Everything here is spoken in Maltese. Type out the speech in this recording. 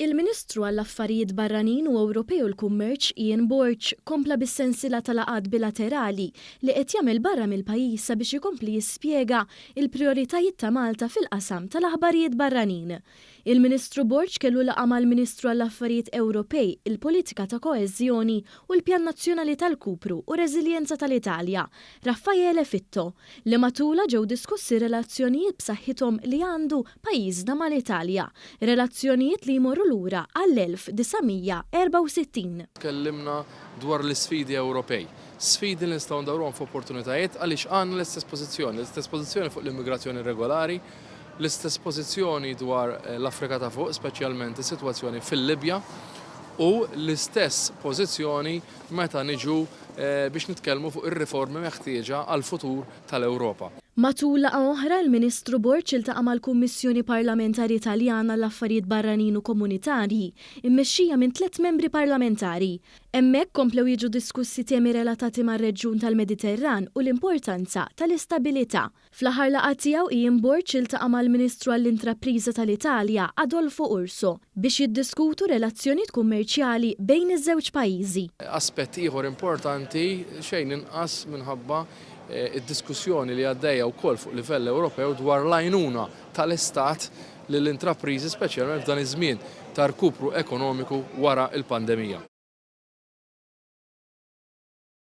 Il-Ministru għall-Affarijiet Barranin u Ewropej u l-Kummerċ Ian Borch kompla bis-sensiela tal-għaqad bilaterali li qed jagħmel barra mill-pajjiż sabiex ikompli jispjega il-prijoritajiet ta' Malta fil-qasam tal-aħbarijiet barranin. Il-Ministru Borch kellu laqgħa mal-Ministru għall-Affarijiet Ewropej, il-Politika ta' Koeżjoni u l-Pjan Nazzjonali tal-Kupru u Reżiljenza tal-Italja, Raffaele Fitto, li matula ġew diskussi relazzjonijiet b'saħħithom li għandu pajjiżna mal-Italja, relazzjonijiet li jmorru lura għall-1964. Tkellimna dwar l-isfidi Ewropej. Sfidi li nistgħu ndawruhom f'opportunitajiet għaliex għandna l-istess pożizzjoni fuq l-immigrazzjoni regolari, l-istess pożizzjoni dwar l-Afrika ta' fuq, speċjalment is-sitwazzjoni fil-Libja, u l-istess pożizzjoni meta niġu biex nitkellmu fuq ir-riformi meħtieġa għall-futur tal-Ewropa. Matul laqgħa oħra l-Ministru Borch iltaqa' mal-Kummissjoni Parlamentari Taljana l-Affarijiet Barranin u Komunitarji, immexxija minn 3 membri parlamentari. Hemmhekk komplew jiġu diskussi temi relatati mar-reġjun tal-Mediterran u l-importanza tal-istabilità. Fl-aħħar laqgħa tiegħu Ian Borch iltaqa' mal-Ministru għall-Intrapriża tal-Italja Adolfo Urso biex jiddiskutu relazzjonijiet kummerċjali bejn iż-żewġ pajjiżi. Aspett ieħor importanti xejn inqas minħabba id-diskussjoni li għaddejja wkoll fuq livell Ewropew dwar l-għajnuna tal-Istat lill-intrapriżi speċjalment f'dan iż-żmien ta' rkupru ekonomiku wara l-pandemija.